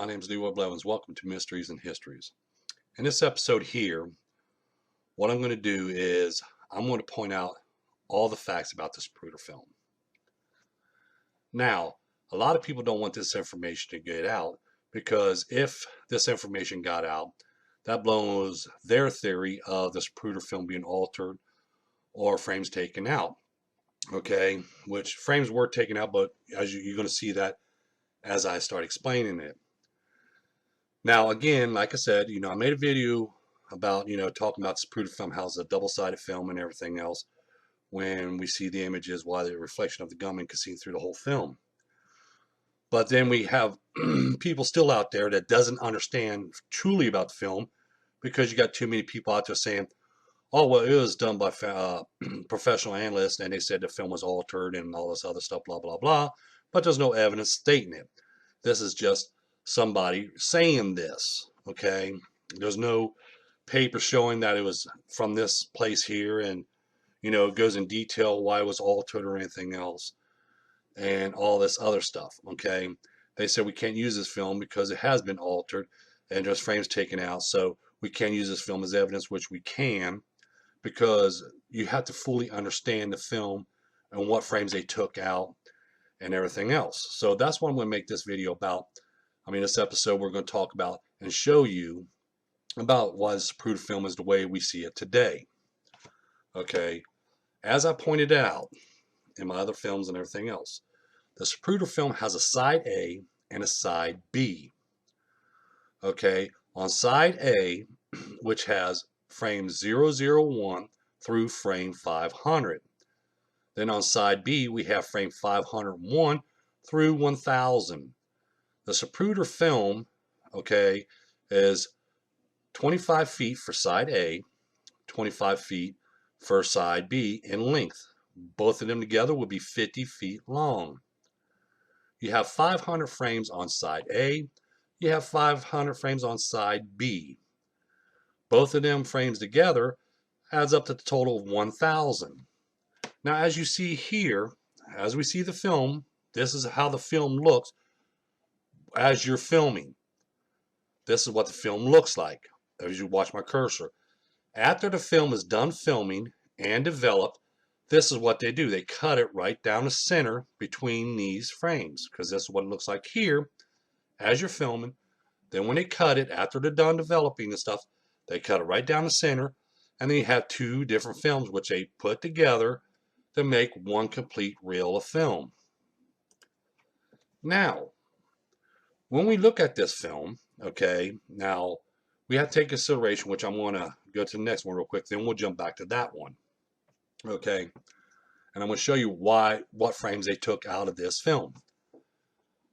name is Leroy Blevins. Welcome to Mysteries and Histories. In this episode here, what I'm going to do is I'm going to point out all the facts about the Zapruder film. Now, a lot of people don't want this information to get out because if this information got out, that blows their theory of the Zapruder film being altered or frames taken out. Okay, which frames were taken out, but as you're going to see that as I start explaining it. Now, again, like I said, I made a video about, talking about Zapruder film, how it's a double-sided film and everything else. When we see the images, why the reflection of the gunman can see through the whole film. But then we have people still out there that doesn't understand truly about the film because you got too many people out there saying, oh, well, it was done by professional analysts and they said the film was altered and all this other stuff, blah, blah, blah. But there's no evidence stating it. This is just somebody saying this, okay? There's no paper showing that it was from this place here and, it goes in detail why it was altered or anything else and all this other stuff, okay? They said we can't use this film because it has been altered and there's frames taken out, so we can't use this film as evidence, which we can, because you have to fully understand the film and what frames they took out and everything else. So that's what I'm going to make this video about. This episode we're going to talk about and show you about why the Zapruder film is the way we see it today. Okay, as I pointed out in my other films and everything else, the Zapruder film has a side A and a side B. Okay, on side A, which has frame 001 through frame 500. Then on side B, we have frame 501 through 1000. The Zapruder film, okay, is 25 feet for side A, 25 feet for side B in length. Both of them together will be 50 feet long. You have 500 frames on side A. You have 500 frames on side B. Both of them frames together adds up to the total of 1,000. Now, as you see here, as we see the film, this is how the film looks as you're filming. This is what the film looks like as you watch my cursor. After the film is done filming and developed, this is what they do. They cut it right down the center between these frames, because this is what it looks like here as you're filming. Then when they cut it, after they're done developing and stuff, they cut it right down the center, and then you have two different films which they put together to make one complete reel of film. Now, when we look at this film, okay, now we have to take consideration, which I'm going to go to the next one real quick, then we'll jump back to that one, okay, and I'm going to show you what frames they took out of this film.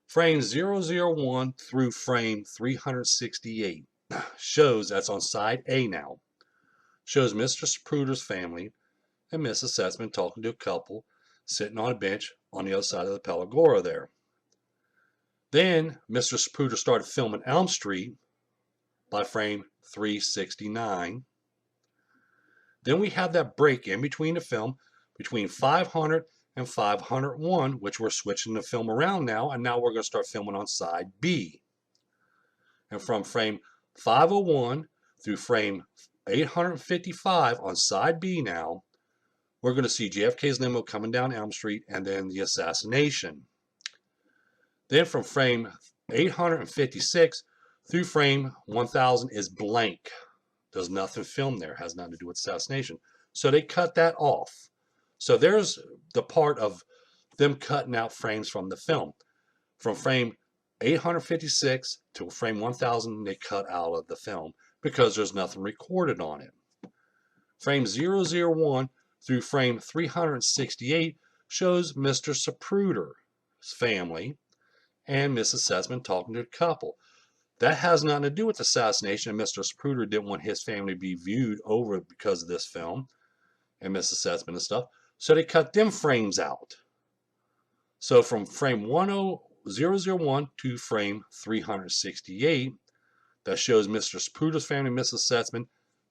Frame 001 through frame 368 shows, that's on side A now, shows Mr. Zapruder's family and Mrs. Setzman talking to a couple sitting on a bench on the other side of the Pelagora there. Then Mr. Zapruder started filming Elm Street by frame 369. Then we have that break in between the film between 500 and 501, which we're switching the film around now, and now we're going to start filming on side B. And from frame 501 through frame 855 on side B now, we're going to see JFK's limo coming down Elm Street and then the assassination. Then from frame 856 through frame 1000 is blank. There's nothing filmed there. It has nothing to do with assassination. So they cut that off. So there's the part of them cutting out frames from the film. From frame 856 to frame 1000, they cut out of the film because there's nothing recorded on it. Frame 001 through frame 368 shows Mr. Zapruder's family and Mrs. Setzman talking to a couple. That has nothing to do with assassination, and Mr. Zapruder didn't want his family to be viewed over because of this film and Mrs. Setzman and stuff. So they cut them frames out. So from frame 001 to frame 368, that shows Mr. Zapruder's family and Mrs. Setzman.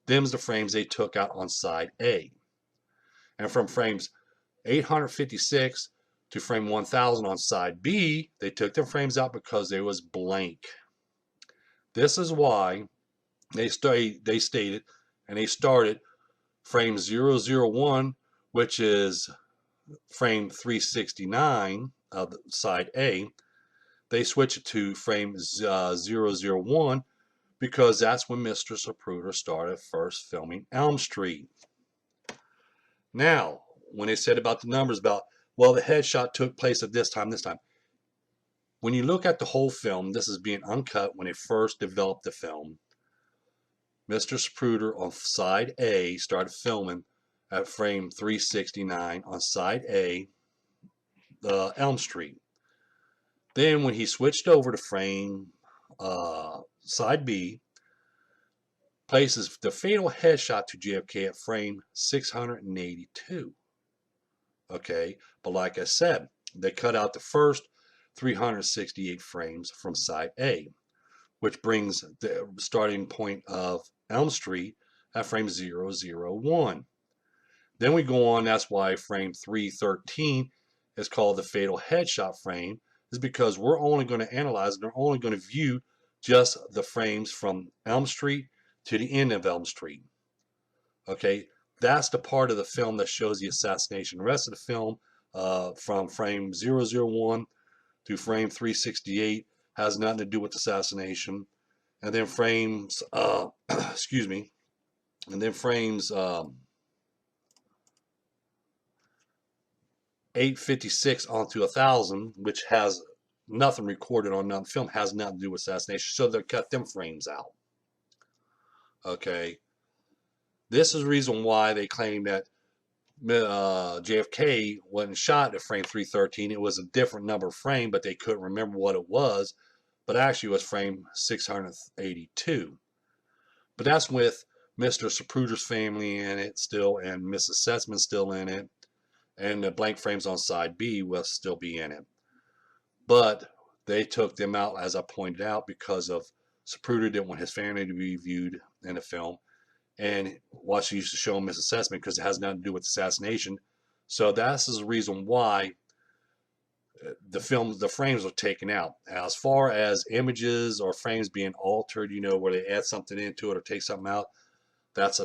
Them's the frames they took out on side A. And from frames 856 to frame 1000 on side B, they took their frames out because they was blank. This is why they stated and they started frame 001, which is frame 369 of side A. They switch it to frame 001 because that's when Mr. Zapruder started first filming Elm Street. Now, when they said about the numbers about, well, the headshot took place at this time, when you look at the whole film, this is being uncut when they first developed the film. Mr. Zapruder on side A started filming at frame 369 on side A, Elm Street. Then when he switched over to frame side B, places the fatal headshot to JFK at frame 682. Okay, but like I said, they cut out the first 368 frames from side A, which brings the starting point of Elm Street at frame 001. Then we go on, that's why frame 313 is called the fatal headshot frame, is because we're only going to analyze, they're only going to view just the frames from Elm Street to the end of Elm Street. Okay, that's the part of the film that shows the assassination. The rest of the film, from frame 001 to frame 368, has nothing to do with assassination. And then frames, excuse me, and then frames 856 onto 1000, which has nothing recorded on the film, has nothing to do with assassination. So they cut them frames out. Okay, this is the reason why they claim that JFK wasn't shot at frame 313. It was a different number of frame, but they couldn't remember what it was. But actually, it was frame 682. But that's with Mr. Zapruder's family in it still, and Mrs. Setzman still in it, and the blank frames on side B will still be in it. But they took them out, as I pointed out, because of Zapruder didn't want his family to be viewed in the film, and what she used to show Mrs. Setzman, because it has nothing to do with assassination. So that's the reason why the frames were taken out. As far as images or frames being altered, where they add something into it or take something out, that's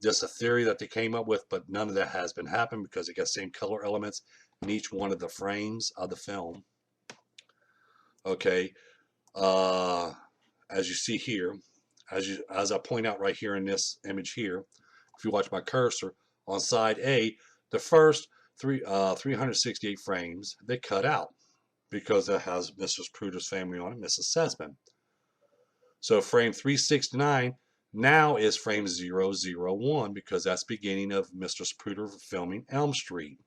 just a theory that they came up with, but none of that has been happened because it got the same color elements in each one of the frames of the film. Okay, as you see here, as I point out right here in this image here, if you watch my cursor, on side A, the first 368 frames they cut out because it has Mr. Zapruder's family on it, Mrs. Setzman. So frame 369 now is frame 001 because that's beginning of Mr. Zapruder filming Elm Street.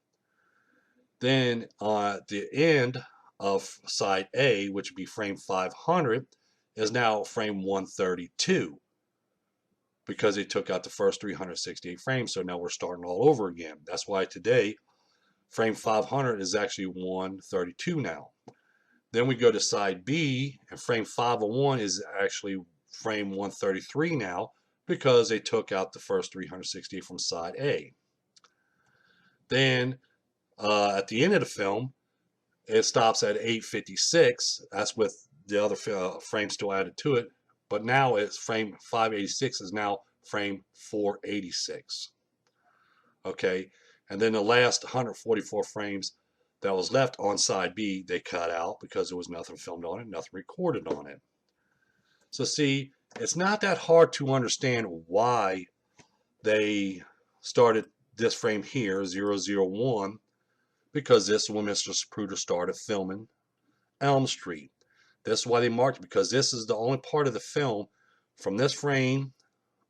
Then at the end of side A, which would be frame 500, is now frame 132 because they took out the first 368 frames. So now we're starting all over again. That's why today frame 500 is actually 132 now. Then we go to side B, and frame 501 is actually frame 133 now because they took out the first 368 from side A. Then at the end of the film, it stops at 856. That's with the other frame still added to it. But now it's frame 586 is now frame 486. Okay, and then the last 144 frames that was left on side B, they cut out because there was nothing filmed on it, nothing recorded on it. So see, it's not that hard to understand why they started this frame here, 001, because this is when Mr. Zapruder started filming Elm Street. This is why they marked it, because this is the only part of the film from this frame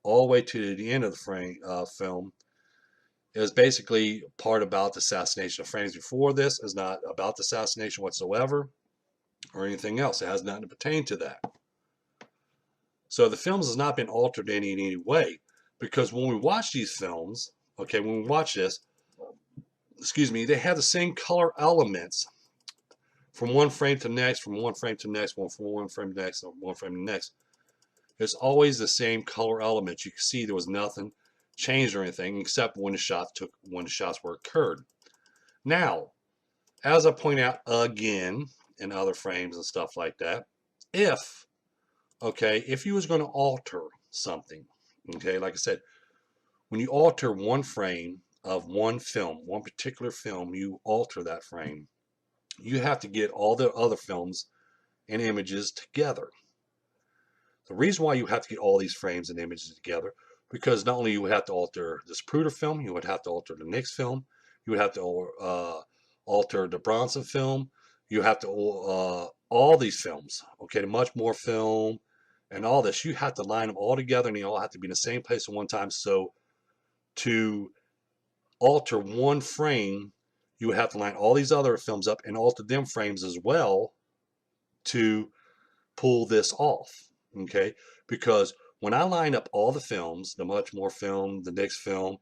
all the way to the end of the frame film is basically part about the assassination. The frames before this is not about the assassination whatsoever or anything else. It has nothing to pertain to that. So the films has not been altered in any way, because when we watch these films, okay, when we watch this, excuse me, they have the same color elements from one frame to next, from one frame to next, from one frame to next, one frame to next. It's always the same color elements. You can see there was nothing changed or anything except when the shots were occurred. Now, as I point out again in other frames and stuff like that, if okay, if you was going to alter something, okay, like I said, when you alter one frame of one film, one particular film, you alter that frame, you have to get all the other films and images together. The reason why you have to get all these frames and images together, because not only you would have to alter this Zapruder film, you would have to alter the Nix film, you would have to alter the Bronson film, you have to all these films, okay, the much more film and all this, you have to line them all together and they all have to be in the same place at one time. So to alter one frame, you would have to line all these other films up and alter them frames as well to pull this off, okay? Because when I line up all the films, the Much More film, the Nix film,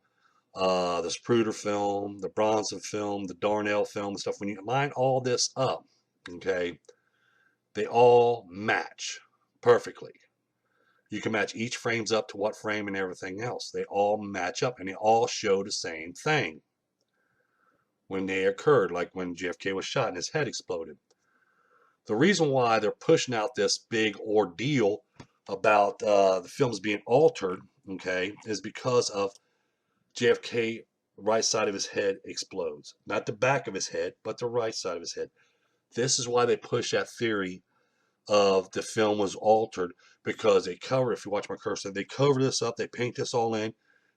the Zapruder film, the Bronson film, the Darnell film, and stuff, when you line all this up, okay, they all match perfectly. You can match each frames up to what frame and everything else. They all match up and they all show the same thing when they occurred, like when JFK was shot and his head exploded. The reason why they're pushing out this big ordeal about the films being altered, okay, is because of JFK right side of his head explodes. Not the back of his head, but the right side of his head. This is why they push that theory of the film was altered, because they cover, if you watch my cursor, they cover this up, they paint this all in,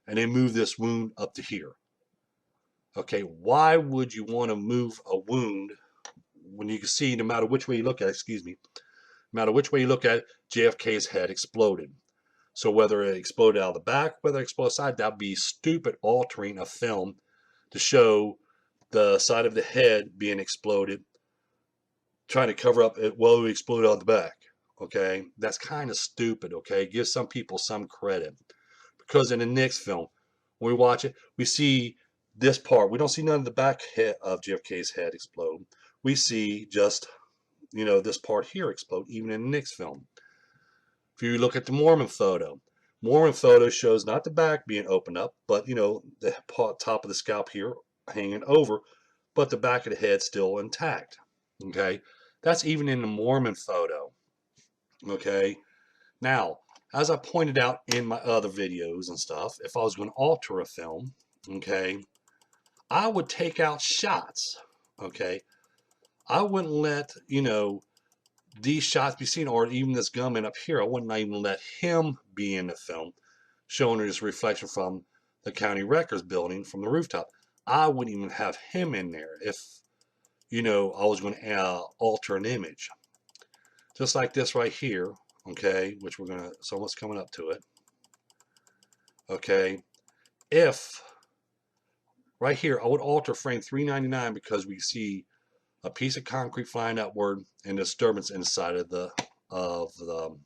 and they move this wound up to here. Okay, why would you want to move a wound when you can see, no matter which way you look at it, excuse me, no matter which way you look at it, JFK's head exploded. So whether it exploded out of the back, whether it exploded side, that'd be stupid altering a film to show the side of the head being exploded, trying to cover up it, well, it exploded out the back. Okay, that's kind of stupid. Okay, give some people some credit, because in the next film, when we watch it, we see this part. We don't see none of the back head of JFK's head explode. We see just, this part here explode, even in the next film. If you look at the Mormon photo shows not the back being opened up, but the top of the scalp here hanging over, but the back of the head still intact. Okay, that's even in the Mormon photo. Okay, now as I pointed out in my other videos and stuff, if I was going to alter a film, okay, I would take out shots. Okay, I wouldn't let these shots be seen, or even this gunman up here. I wouldn't even let him be in the film, showing his reflection from the county records building from the rooftop. I wouldn't even have him in there if I was going to alter an image. Just like this right here, okay, which we're going to, it's almost coming up to it. Okay, if right here, I would alter frame 399 because we see a piece of concrete flying upward and disturbance inside of the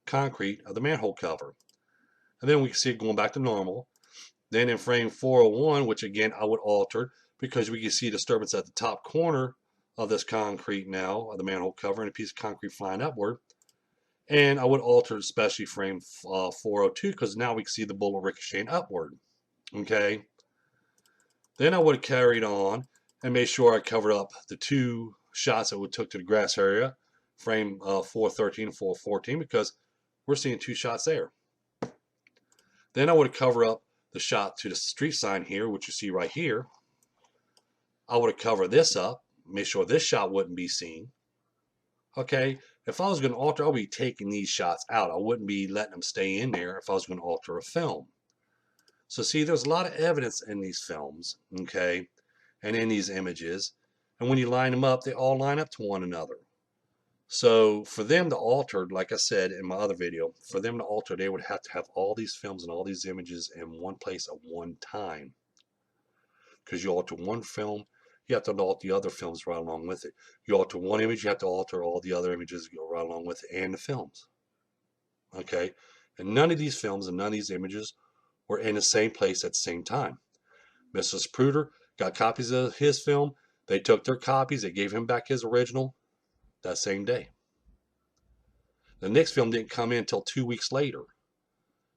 concrete of the manhole cover. And then we can see it going back to normal. Then in frame 401, which again I would alter because we can see disturbance at the top corner of this concrete now, of the manhole cover, and a piece of concrete flying upward. And I would alter especially frame 402 because now we can see the bullet ricocheting upward. Okay. Then I would have carried on and made sure I covered up the two shots that we took to the grass area, frame 413 and 414, because we're seeing two shots there. Then I would have covered up the shot to the street sign here, which you see right here. I would have covered this up, made sure this shot wouldn't be seen. Okay, if I was going to alter, I would be taking these shots out. I wouldn't be letting them stay in there if I was going to alter a film. So see, there's a lot of evidence in these films, okay, and in these images. And when you line them up, they all line up to one another. So for them to alter, like I said in my other video, for them to alter, they would have to have all these films and all these images in one place at one time. Because you alter one film, you have to alter the other films right along with it. You alter one image, you have to alter all the other images go right along with it, and the films. Okay? And none of these films and none of these images were in the same place at the same time. Mr. Zapruder got copies of his film. They took their copies. They gave him back his original that same day. The next film didn't come in until 2 weeks later.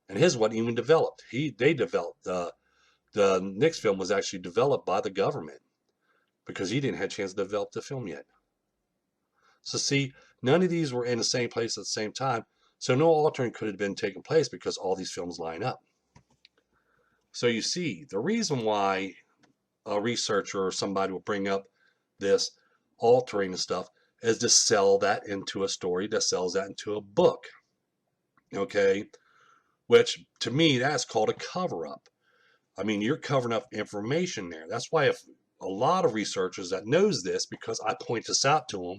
And his wasn't even developed. They developed, the next film was actually developed by the government because he didn't have a chance to develop the film yet. So see, none of these were in the same place at the same time. So no altering could have been taking place because all these films line up. So you see, the reason why a researcher or somebody will bring up this altering and stuff is to sell that into a story, that sells that into a book. Okay, which to me, that's called a cover up. I mean, you're covering up information there. That's why if a lot of researchers that knows this, because I point this out to them,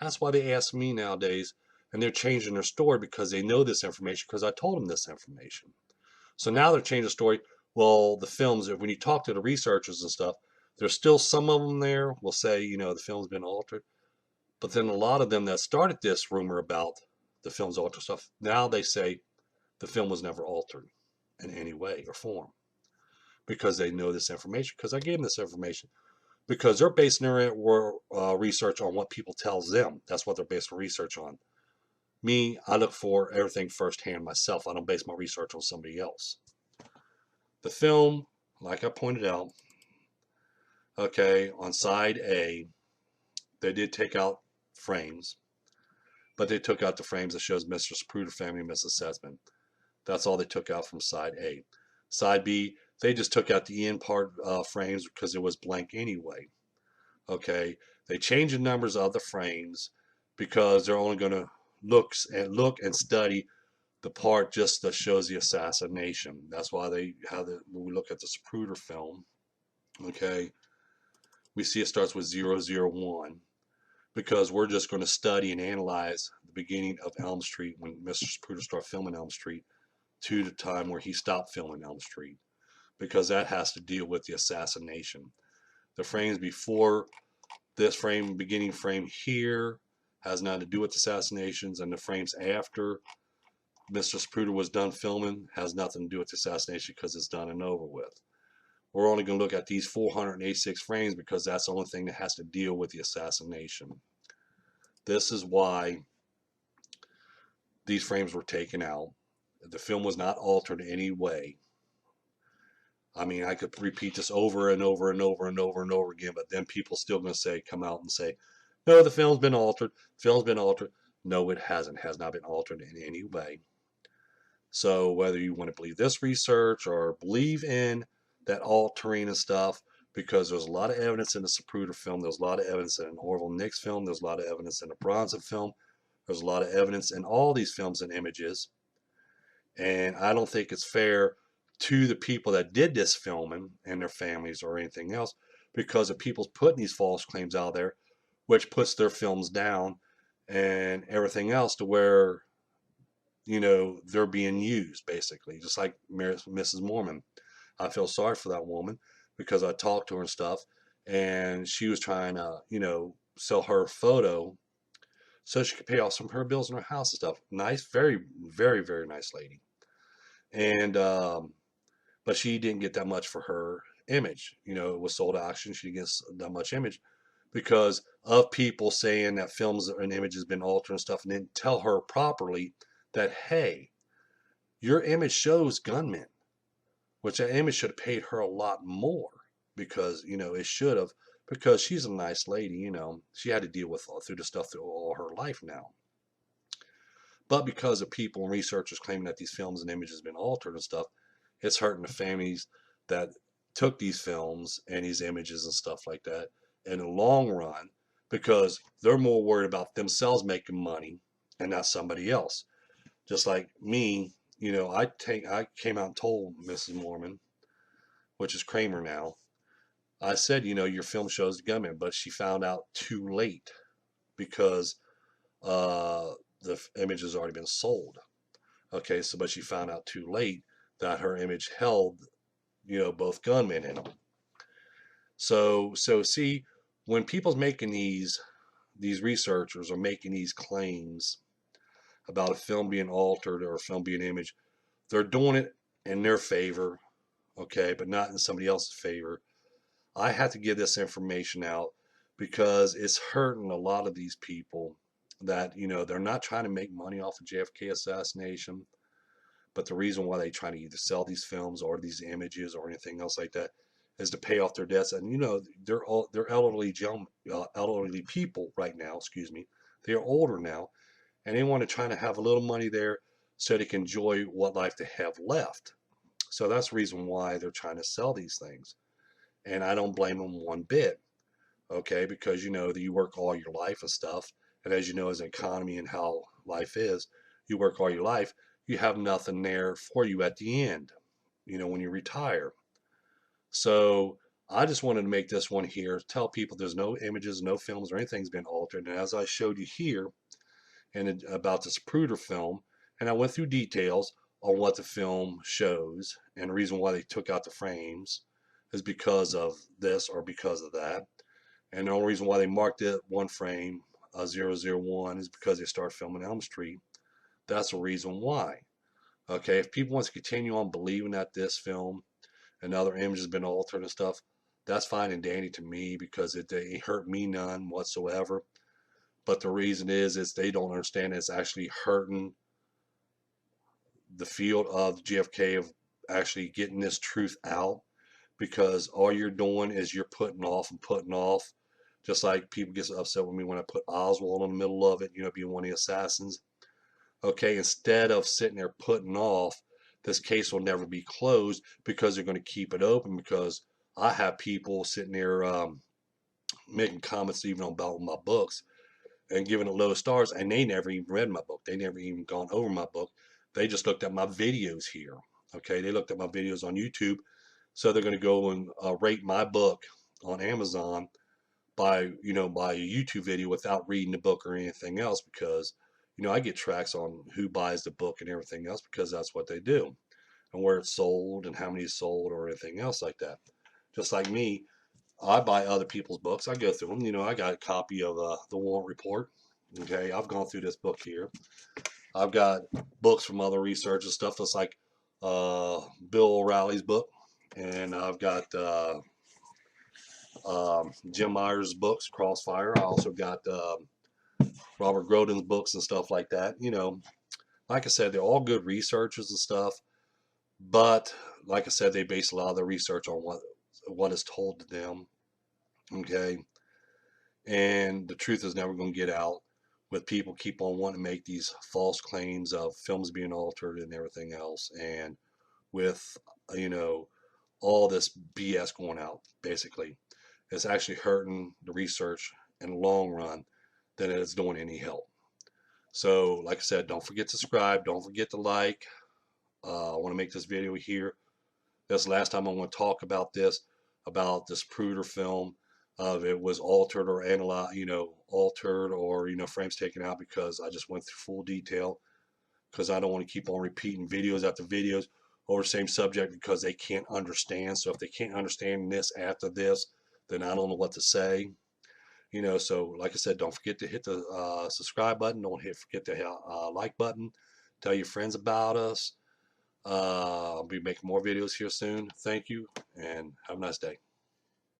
that's why they ask me nowadays, and they're changing their story because they know this information because I told them this information. So now they're changing the story. Well, the films, when you talk to the researchers and stuff, there's still some of them there will say, the film's been altered. But then a lot of them that started this rumor about the film's altered stuff, now they say the film was never altered in any way or form because they know this information, because I gave them this information. Because they're basing their research on what people tells them. That's what they're basing research on. Me, I look for everything firsthand myself. I don't base my research on somebody else. The film, like I pointed out, okay, on side A, they did take out frames, but they took out the frames that shows Mr. Zapruder family and Mrs. Sesman. That's all they took out from side A. Side B, they just took out the end part frames because it was blank anyway. Okay, they changed the numbers of the frames because they're only going to look and study the part just that shows the assassination. That's why they have when we look at the Zapruder film, okay, we see it starts with 001 because we're just going to study and analyze the beginning of Elm Street when Mr. Zapruder started filming Elm Street to the time where he stopped filming Elm Street, because that has to deal with the assassination. The frames before this frame, beginning frame here, has nothing to do with assassinations, and the frames after Mr. Zapruder was done filming has nothing to do with the assassination because it's done and over with. We're only going to look at these 486 frames because that's the only thing that has to deal with the assassination. This is why these frames were taken out. The film was not altered in any way. I mean, I could repeat this over and over and over and over and over again, but then people still going to come out and say, no, the film's been altered. The film's been altered. No, it hasn't. It has not been altered in any way. So whether you want to believe this research or believe in that altering and stuff, because there's a lot of evidence in the Zapruder film, there's a lot of evidence in an Orville Nix film, there's a lot of evidence in a Bronson film, there's a lot of evidence in all these films and images. And I don't think it's fair to the people that did this filming and their families or anything else, because of people's putting these false claims out there, which puts their films down and everything else to where, they're being used basically, just like Mrs. Mormon. I feel sorry for that woman because I talked to her and stuff, and she was trying to, sell her photo so she could pay off some of her bills in her house and stuff. Nice, very, very, very nice lady. And but she didn't get that much for her image. It was sold at auction. She didn't get that much image because of people saying that films and image has been altered and stuff, and didn't tell her properly that, hey, your image shows gunmen, which that image should have paid her a lot more because, it should have, because she's a nice lady, she had to deal with through the stuff through all her life now. But because of people and researchers claiming that these films and images have been altered and stuff, it's hurting the families that took these films and these images and stuff like that in the long run, because they're more worried about themselves making money and not somebody else. Just like me, I came out and told Mrs. Mormon, which is Kramer now, I said, your film shows the gunman, but she found out too late because the image has already been sold. Okay, so but she found out too late that her image held, both gunmen in them. So see, when people's making these researchers are making these claims about a film being altered or a film being imaged, they're doing it in their favor, okay, but not in somebody else's favor. I have to give this information out because it's hurting a lot of these people that, they're not trying to make money off of JFK assassination, but the reason why they try to either sell these films or these images or anything else like that is to pay off their debts. And, they're elderly people right now, excuse me. They are older now, and they want to try to have a little money there so they can enjoy what life they have left. So that's the reason why they're trying to sell these things. And I don't blame them one bit, okay? Because you know that you work all your life and stuff. And as you know, as an economy and how life is, you work all your life, you have nothing there for you at the end, you know, when you retire. So I just wanted to make this one here, tell people there's no images, no films, or anything's been altered. And as I showed you here, and about this Zapruder film, and I went through details on what the film shows, and the reason why they took out the frames is because of this or because of that. And the only reason why they marked it one frame, 001, is because they started filming Elm Street. That's the reason why. Okay, if people want to continue on believing that this film and other images have been altered and stuff, that's fine and dandy to me because it ain't hurt me none whatsoever. But the reason is they don't understand it's actually hurting the field of JFK of actually getting this truth out, because all you're doing is you're putting off and putting off. Just like people get upset with me when I put Oswald in the middle of it, you know, being one of the assassins. Okay, instead of sitting there putting off, this case will never be closed because they're going to keep it open. Because I have people sitting there making comments even about my books and giving it low stars, and they never even read my book. They never even gone over my book. They just looked at my videos here. Okay, they looked at my videos on YouTube, so they're going to go and rate my book on Amazon by by a YouTube video without reading the book or anything else, because I get tracks on who buys the book and everything else because that's what they do, and where it's sold and how many is sold or anything else like that. Just like me, I buy other people's books. I go through them. I got a copy of the Warrant Report. Okay, I've gone through this book here. I've got books from other research and stuff. That's like Bill O'Reilly's book, and I've got Jim Myers' books, Crossfire. I also got Robert Groden's books and stuff like that. Like I said, they're all good researchers and stuff. But like I said, they base a lot of their research on what is told to them. Okay, and the truth is never going to get out with people keep on wanting to make these false claims of films being altered and everything else, and with all this BS going out. Basically, it's actually hurting the research in the long run than it's doing any help. So like I said, don't forget to subscribe, don't forget to like. I want to make this video here. This last time I want to talk about this Zapruder film, of it was altered or analyzed, altered or frames taken out, because I just went through full detail, because I don't want to keep on repeating videos after videos over the same subject because they can't understand. So if they can't understand this after this, then I don't know what to say. So like I said, don't forget to hit the subscribe button. Don't forget the like button. Tell your friends about us. I'll be making more videos here soon. Thank you, and have a nice day.